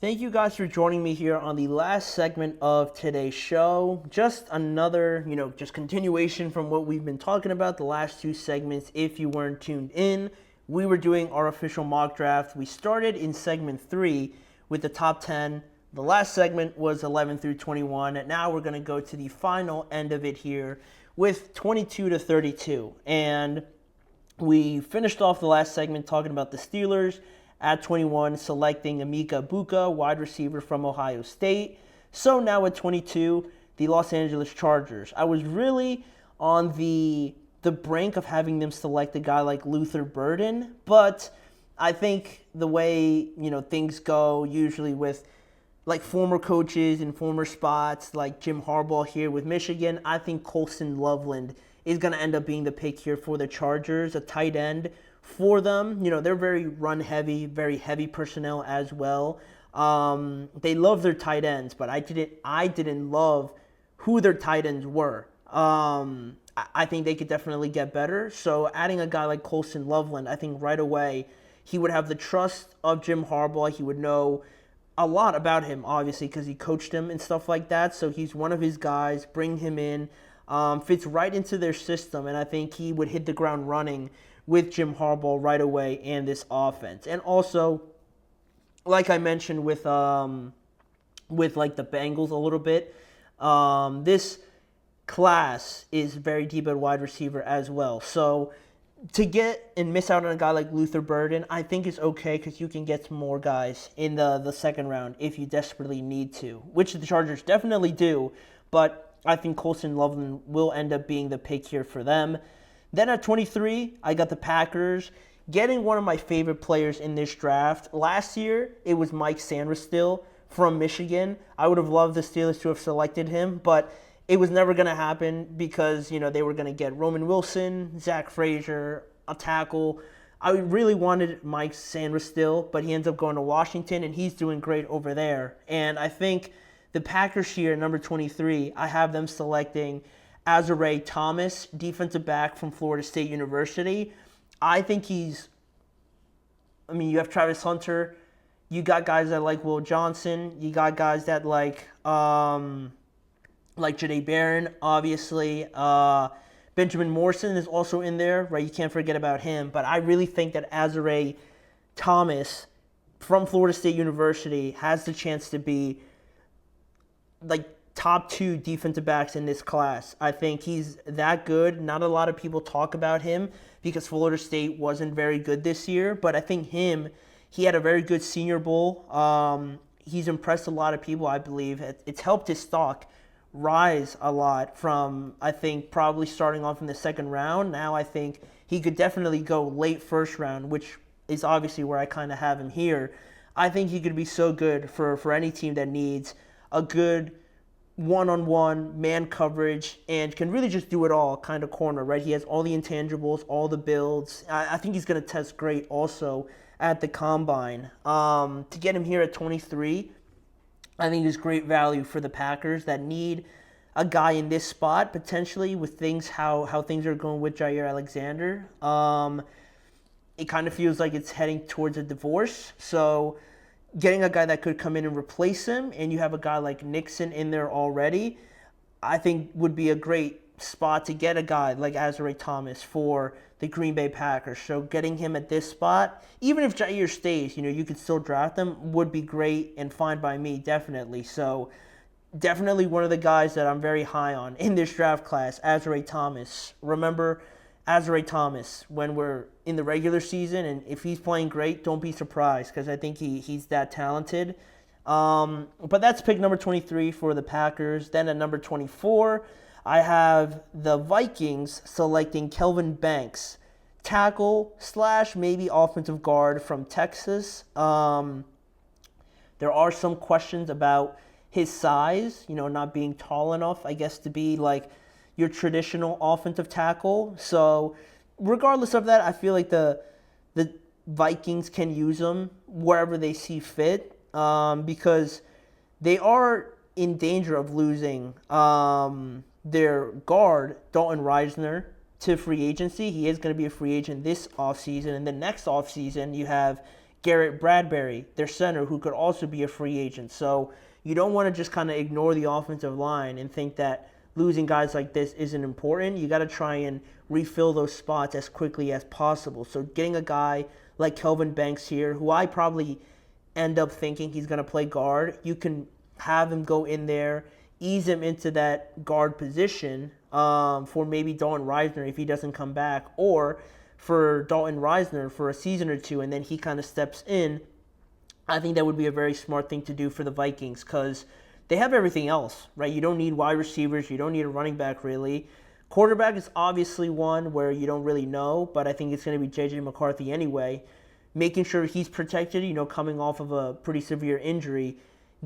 Thank you guys for joining me here on the last segment of today's show. Just another, just continuation from what we've been talking about the last two segments. If you weren't tuned in, we were doing our official mock draft. We started in segment 3 with the top 10. The last segment was 11 through 21. And now we're going to go to the final end of it here with 22 to 32. And we finished off the last segment talking about the Steelers at 21, selecting Emeka Egbuka, wide receiver from Ohio State. So now at 22, the Los Angeles Chargers. I was really on the brink of having them select a guy like Luther Burden, but I think the way, things go usually with like former coaches and former spots like Jim Harbaugh here with Michigan, I think Colston Loveland is going to end up being the pick here for the Chargers, a tight end for them. They're very run heavy, very heavy personnel as well. They love their tight ends, but I didn't love who their tight ends were. I think they could definitely get better. So adding a guy like Colston Loveland, I think right away he would have the trust of Jim Harbaugh. He would know a lot about him, obviously, because he coached him and stuff like that. So he's one of his guys. Bring him in. Fits right into their system, and I think he would hit the ground running with Jim Harbaugh right away in this offense. And also, like I mentioned with like the Bengals a little bit, this class is very deep at wide receiver as well. So to get and miss out on a guy like Luther Burden, I think is okay because you can get some more guys in the second round if you desperately need to, which the Chargers definitely do. But I think Colston Loveland will end up being the pick here for them. Then at 23, I got the Packers getting one of my favorite players in this draft. Last year, it was Mike Sanders from Michigan. I would have loved the Steelers to have selected him, but it was never going to happen because, they were going to get Roman Wilson, Zach Frazier, a tackle. I really wanted Mike Sanders, but he ends up going to Washington, and he's doing great over there. And I think the Packers here, number 23, I have them selecting Azare Thomas, defensive back from Florida State University. I think you have Travis Hunter. You got guys that like Will Johnson. You got guys that like Jahdae Barron, obviously. Benjamin Morrison is also in there, right? You can't forget about him. But I really think that Azare Thomas from Florida State University has the chance to be like top 2 defensive backs in this class. I think he's that good. Not a lot of people talk about him because Florida State wasn't very good this year, but I think he had a very good Senior Bowl. He's impressed a lot of people, I believe. It's helped his stock rise a lot from, I think, probably starting off in the second round. Now I think he could definitely go late first round, which is obviously where I kind of have him here. I think he could be so good for any team that needs a good one-on-one man coverage and can really just do it all kind of corner, right? He has all the intangibles, all the builds. I think he's going to test great also at the combine. To get him here at 23, I think is great value for the Packers that need a guy in this spot potentially with things how things are going with Jair Alexander. It kind of feels like it's heading towards a divorce. So getting a guy that could come in and replace him, and you have a guy like Nixon in there already, I think would be a great spot to get a guy like Azare Thomas for the Green Bay Packers. So getting him at this spot, even if Jair stays, you could still draft him, would be great and fine by me, definitely. So definitely one of the guys that I'm very high on in this draft class, Azare Thomas. Remember, Azare Thomas, when we're in the regular season, and if he's playing great, don't be surprised because I think he's that talented. But that's pick number 23 for the Packers. Then at number 24, I have the Vikings selecting Kelvin Banks, tackle / maybe offensive guard from Texas. There are some questions about his size, not being tall enough, I guess, to be like your traditional offensive tackle. So regardless of that, I feel like the Vikings can use him wherever they see fit because they are in danger of losing their guard, Dalton Reisner, to free agency. He is going to be a free agent this offseason. And the next offseason, you have Garrett Bradbury, their center, who could also be a free agent. So you don't want to just kind of ignore the offensive line and think that losing guys like this isn't important. You got to try and refill those spots as quickly as possible. So getting a guy like Kelvin Banks here, who I probably end up thinking he's going to play guard, you can have him go in there, ease him into that guard position for maybe Dalton Risner if he doesn't come back, or for Dalton Risner for a season or two, and then he kind of steps in. I think that would be a very smart thing to do for the Vikings because they have everything else, right? You don't need wide receivers. You don't need a running back, really. Quarterback is obviously one where you don't really know, but I think it's going to be J.J. McCarthy anyway. Making sure he's protected, coming off of a pretty severe injury.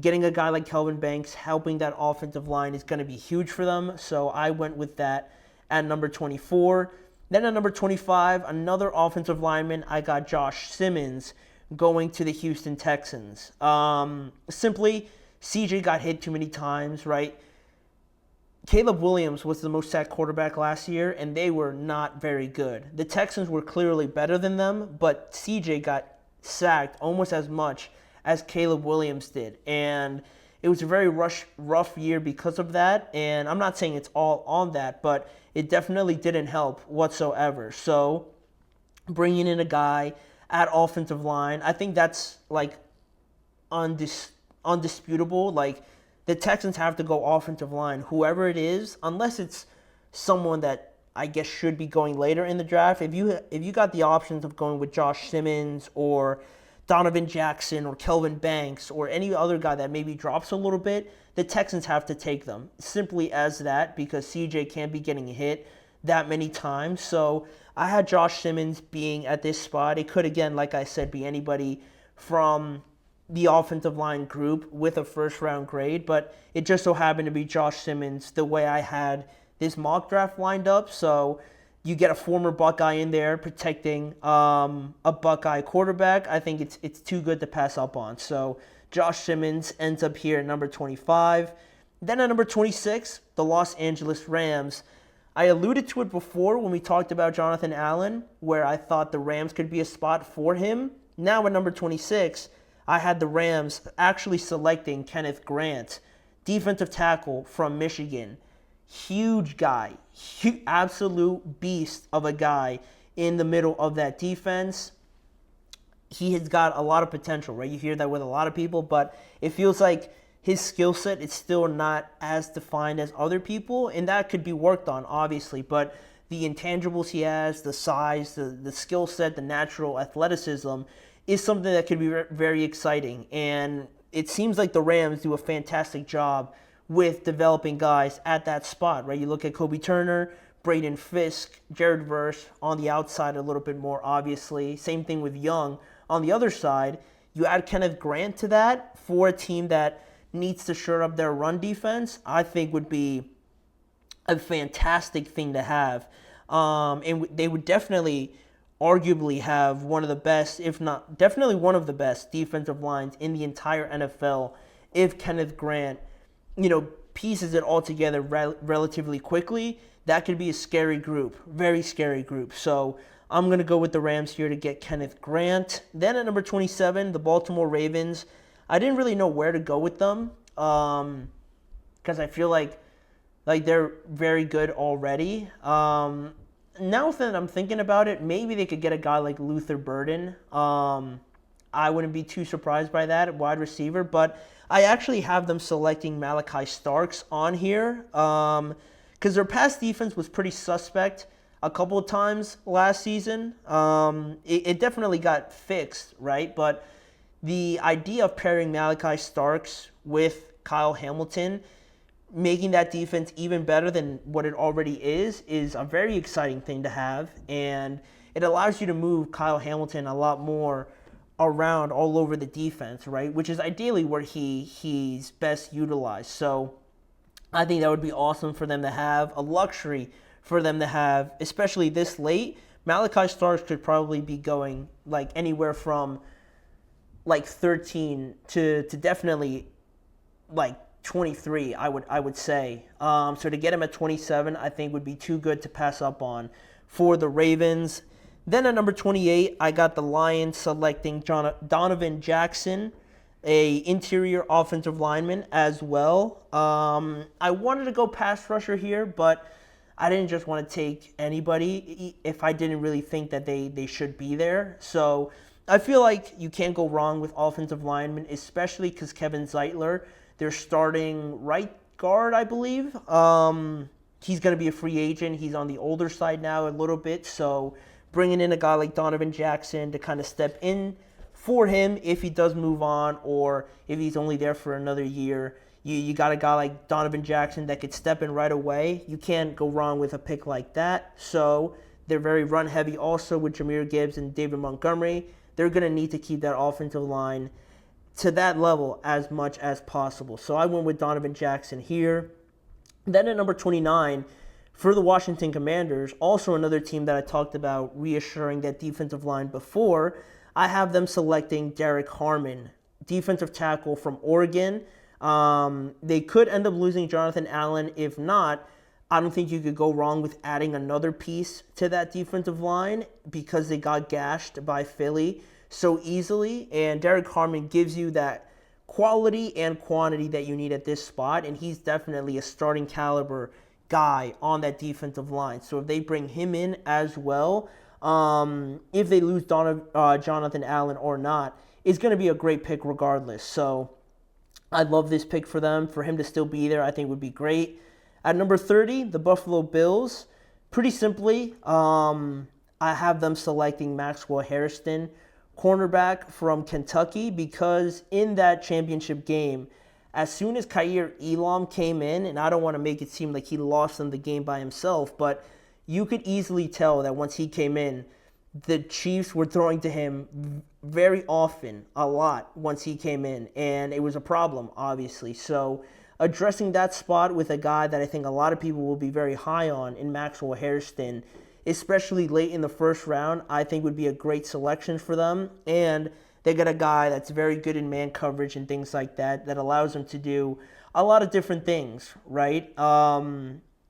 Getting a guy like Kelvin Banks helping that offensive line is going to be huge for them. So I went with that at number 24. Then at number 25, another offensive lineman, I got Josh Simmons going to the Houston Texans. Simply, CJ got hit too many times, right? Caleb Williams was the most sacked quarterback last year, and they were not very good. The Texans were clearly better than them, but CJ got sacked almost as much as Caleb Williams did. And it was a very rough year because of that, and I'm not saying it's all on that, but it definitely didn't help whatsoever. So bringing in a guy at offensive line, I think that's like undisputable. Like, the Texans have to go offensive line, whoever it is, unless it's someone that I guess should be going later in the draft. If you got the options of going with Josh Simmons or Donovan Jackson or Kelvin Banks or any other guy that maybe drops a little bit, the Texans have to take them. Simply as that, because CJ can't be getting hit that many times. So I had Josh Simmons being at this spot. It could, again, like I said, be anybody from the offensive line group with a first-round grade, but it just so happened to be Josh Simmons the way I had this mock draft lined up. So you get a former Buckeye in there protecting a Buckeye quarterback. I think it's too good to pass up on. So Josh Simmons ends up here at number 25. Then at number 26, the Los Angeles Rams. I alluded to it before when we talked about Jonathan Allen, where I thought the Rams could be a spot for him. Now at number 26, I had the Rams actually selecting Kenneth Grant, defensive tackle from Michigan. Huge guy, absolute beast of a guy in the middle of that defense. He has got a lot of potential, right? You hear that with a lot of people, but it feels like his skill set is still not as defined as other people, and that could be worked on, obviously, but the intangibles he has, the size, the skill set, the natural athleticism is something that could be very exciting. And it seems like the Rams do a fantastic job with developing guys at that spot, right? You look at Kobe Turner, Braden Fisk, Jared Verse on the outside a little bit more, obviously. Same thing with Young on the other side. You add Kenneth Grant to that for a team that needs to shore up their run defense, I think would be a fantastic thing to have. And they would definitely arguably have one of the best, if not definitely one of the best defensive lines in the entire NFL if Kenneth Grant, pieces it all together relatively quickly. That could be a scary group, very scary group. So I'm going to go with the Rams here to get Kenneth Grant. Then at number 27, the Baltimore Ravens. I didn't really know where to go with them because I feel like they're very good already. Now that I'm thinking about it, maybe they could get a guy like Luther Burden. I wouldn't be too surprised by that at wide receiver, but I actually have them selecting Malachi Starks on here because their pass defense was pretty suspect a couple of times last season. It definitely got fixed, right? But the idea of pairing Malachi Starks with Kyle Hamilton, making that defense even better than what it already is a very exciting thing to have. And it allows you to move Kyle Hamilton a lot more around all over the defense, right? Which is ideally where he's best utilized. So I think that would be awesome for them to have, a luxury for them to have, especially this late. Malachi Starks could probably be going like anywhere from like 13 to definitely like 23, I would say. So to get him at 27, I think would be too good to pass up on for the Ravens. Then at number 28, I got the Lions selecting Donovan Jackson, a interior offensive lineman as well. I wanted to go pass rusher here, but I didn't just want to take anybody if I didn't really think that they should be there. So I feel like you can't go wrong with offensive linemen, especially because Kevin Zeitler, they're starting right guard, I believe. He's going to be a free agent. He's on the older side now a little bit, so bringing in a guy like Donovan Jackson to kind of step in for him if he does move on or if he's only there for another year. You got a guy like Donovan Jackson that could step in right away. You can't go wrong with a pick like that. So they're very run heavy also with Jahmyr Gibbs and David Montgomery. They're going to need to keep that offensive line to that level as much as possible. So I went with Donovan Jackson here. Then at number 29, for the Washington Commanders, also another team that I talked about reassuring that defensive line before, I have them selecting Derek Harmon, defensive tackle from Oregon. They could end up losing Jonathan Allen. If not, I don't think you could go wrong with adding another piece to that defensive line because they got gashed by Philly so easily. And Derek Harmon gives you that quality and quantity that you need at this spot, and he's definitely a starting caliber guy on that defensive line. So if they bring him in as well, if they lose Jonathan Allen or not, it's going to be a great pick regardless. So I love this pick for them. For him to still be there, I think would be great. At number 30, the Buffalo Bills. Pretty simply, I have them selecting Maxwell Hairston, cornerback from Kentucky, because in that championship game, as soon as Kaiir Elam came in, and I don't want to make it seem like he lost them the game by himself, but you could easily tell that once he came in, the Chiefs were throwing to him very often, a lot, once he came in, and it was a problem, obviously. So addressing that spot with a guy that I think a lot of people will be very high on in Maxwell Hairston, especially late in the first round, I think would be a great selection for them. And they got a guy that's very good in man coverage and things like that, that allows them to do a lot of different things, right?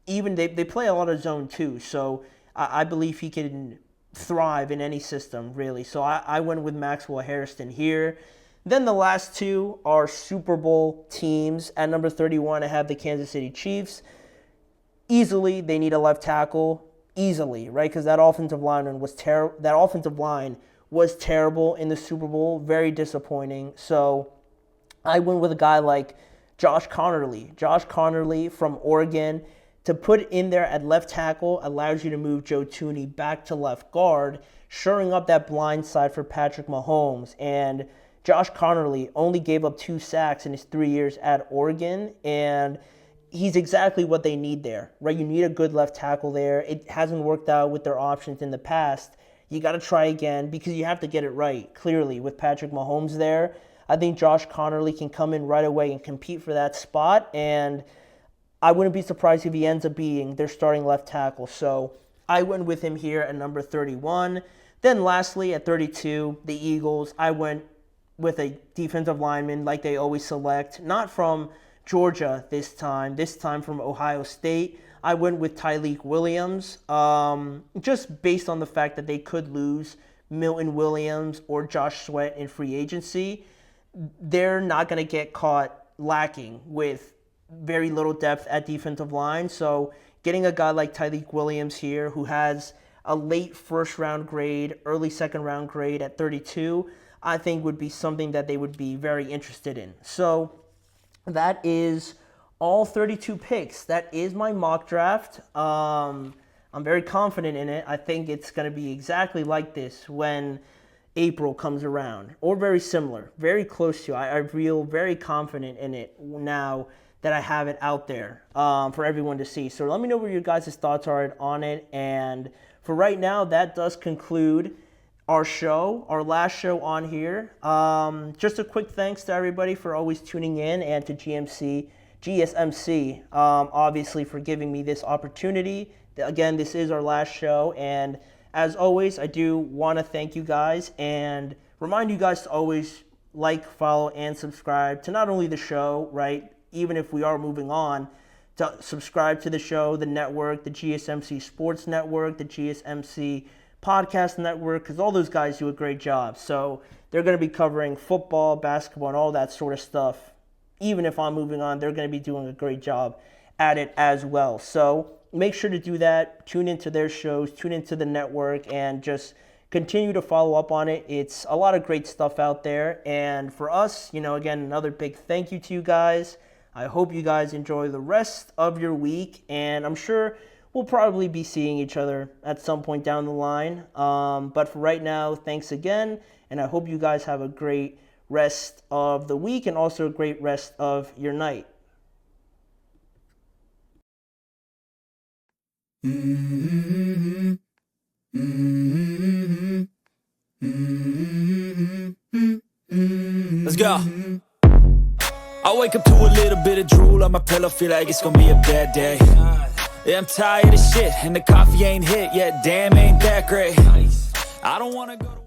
Even they play a lot of zone too, so I believe he can thrive in any system, really. So I went with Maxwell Hairston here. Then the last two are Super Bowl teams. At number 31, I have the Kansas City Chiefs. Easily, they need a left tackle. Easily, right? Because that offensive line was terrible in the Super Bowl. Very disappointing. So I went with a guy like Josh Conerly. Josh Conerly from Oregon. To put in there at left tackle allows you to move Joe Thuney back to left guard, shoring up that blind side for Patrick Mahomes. And Josh Conerly only gave up 2 sacks in his 3 years at Oregon, and he's exactly what they need there, right? You need a good left tackle there. It hasn't worked out with their options in the past. You got to try again because you have to get it right, clearly, with Patrick Mahomes there. I think Josh Conerly can come in right away and compete for that spot, and I wouldn't be surprised if he ends up being their starting left tackle. So I went with him here at number 31. Then lastly, at 32, the Eagles. I went with a defensive lineman like they always select. Not from Georgia this time from Ohio State. I went with Tyleik Williams, just based on the fact that they could lose Milton Williams or Josh Sweat in free agency. They're not going to get caught lacking with very little depth at defensive line. So getting a guy like Tyleik Williams here, who has a late first round grade, early second round grade at 32, I think would be something that they would be very interested in. So that is all 32 picks. That is my mock draft. I'm very confident in it. I think it's going to be exactly like this when April comes around, or very similar, very close to. I feel very confident in it now that I have it out there for everyone to see. So let me know what your guys' thoughts are on it. And for right now, that does conclude our show, our last show on here. Just a quick thanks to everybody for always tuning in, and to GSMC, obviously, for giving me this opportunity. Again, this is our last show, and as always, I do want to thank you guys and remind you guys to always like, follow, and subscribe to not only the show, right, even if we are moving on, to subscribe to the show, the network, the GSMC Sports Network, the GSMC Podcast Network, because all those guys do a great job. So they're going to be covering football, basketball, and all that sort of stuff. Even if I'm moving on, they're going to be doing a great job at it as well. So make sure to do that. Tune into their shows, tune into the network, and just continue to follow up on it. It's a lot of great stuff out there. And for us, again, another big thank you to you guys. I hope you guys enjoy the rest of your week, and I'm sure we'll probably be seeing each other at some point down the line. But for right now, thanks again, and I hope you guys have a great rest of the week and also a great rest of your night. Let's go. I wake up to a little bit of drool on my pillow, feel like it's gonna be a bad day. Yeah, I'm tired of shit, and the coffee ain't hit yet, damn, ain't that great. I don't wanna go to